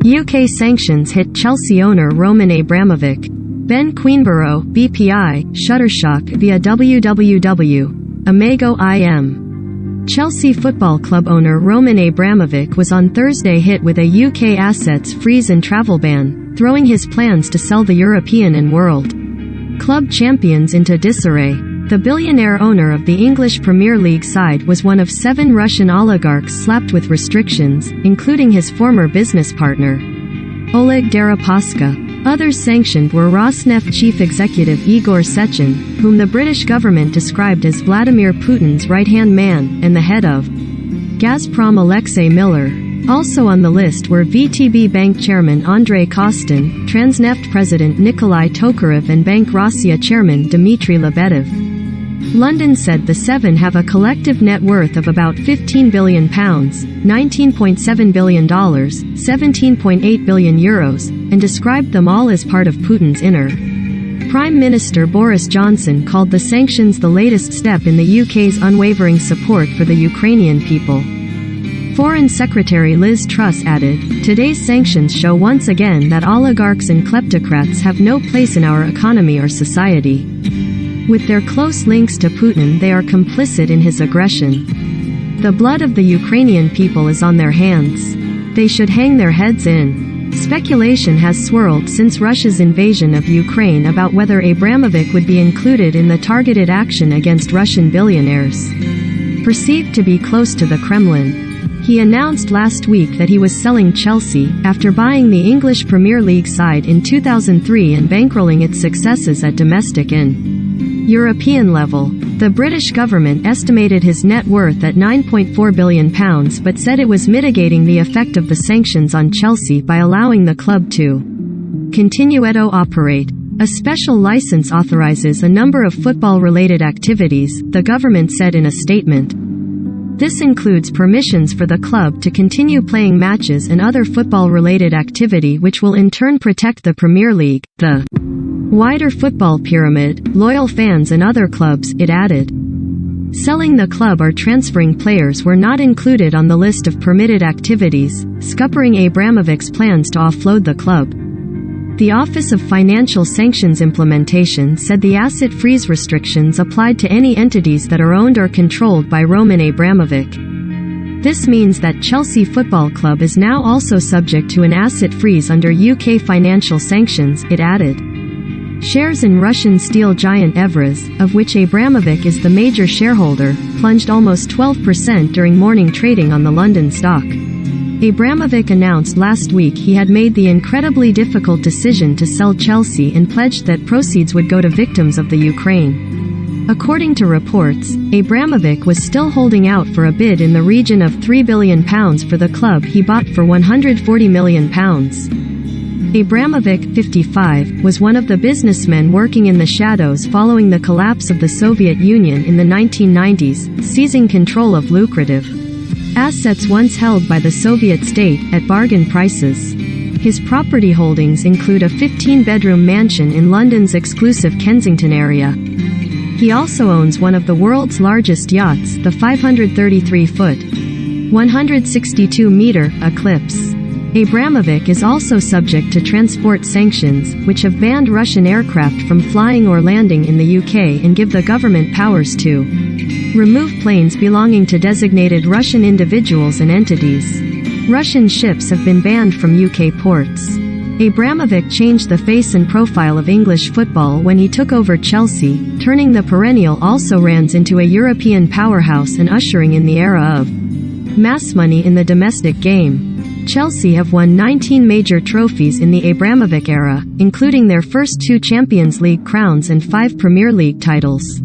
UK sanctions hit Chelsea owner Roman Abramovich. Ben Queenborough, BPI, Shutterstock via www. Amago IM. Chelsea Football Club owner Roman Abramovich was on Thursday hit with a UK assets freeze and travel ban, throwing his plans to sell the European and world club champions into disarray. The billionaire owner of the English Premier League side was one of 7 Russian oligarchs slapped with restrictions, including his former business partner, Oleg Deripaska. Others sanctioned were Rosneft chief executive Igor Sechin, whom the British government described as Vladimir Putin's right-hand man, and the head of Gazprom Alexei Miller. Also on the list were VTB Bank chairman Andrei Kostin, Transneft president Nikolai Tokarev and Bank Rossiya chairman Dmitry Lebedev. London said the 7 have a collective net worth of about £15 billion, $19.7 billion, €17.8 billion, and described them all as part of Putin's inner. Prime Minister Boris Johnson called the sanctions the latest step in the UK's unwavering support for the Ukrainian people. Foreign Secretary Liz Truss added, "Today's sanctions show once again that oligarchs and kleptocrats have no place in our economy or society. With their close links to Putin, they are complicit in his aggression. The blood of the Ukrainian people is on their hands. They should hang their heads in." Speculation has swirled since Russia's invasion of Ukraine about whether Abramovich would be included in the targeted action against Russian billionaires perceived to be close to the Kremlin. He announced last week that he was selling Chelsea, after buying the English Premier League side in 2003 and bankrolling its successes at domestic and European level. The British government estimated his net worth at £9.4 billion but said it was mitigating the effect of the sanctions on Chelsea by allowing the club to continue to operate. A special license authorizes a number of football-related activities, the government said in a statement. This includes permissions for the club to continue playing matches and other football-related activity which will in turn protect the Premier League, the wider football pyramid, loyal fans and other clubs, it added. Selling the club or transferring players were not included on the list of permitted activities, scuppering Abramovich's plans to offload the club. The Office of Financial Sanctions Implementation said the asset freeze restrictions applied to any entities that are owned or controlled by Roman Abramovich. This means that Chelsea Football Club is now also subject to an asset freeze under UK financial sanctions, it added. Shares in Russian steel giant Evraz, of which Abramovich is the major shareholder, plunged almost 12% during morning trading on the London stock. Abramovich announced last week he had made the incredibly difficult decision to sell Chelsea and pledged that proceeds would go to victims of the Ukraine. According to reports, Abramovich was still holding out for a bid in the region of £3 billion for the club he bought for £140 million. Abramovich, 55, was one of the businessmen working in the shadows following the collapse of the Soviet Union in the 1990s, seizing control of lucrative assets once held by the Soviet state, at bargain prices. His property holdings include a 15-bedroom mansion in London's exclusive Kensington area. He also owns one of the world's largest yachts, the 533-foot, 162-meter, Eclipse. Abramovich is also subject to transport sanctions, which have banned Russian aircraft from flying or landing in the UK and give the government powers to remove planes belonging to designated Russian individuals and entities. Russian ships have been banned from UK ports. Abramovich changed the face and profile of English football when he took over Chelsea, turning the perennial also-rans into a European powerhouse and ushering in the era of mass money in the domestic game. Chelsea have won 19 major trophies in the Abramovich era, including their first 2 Champions League crowns and 5 Premier League titles.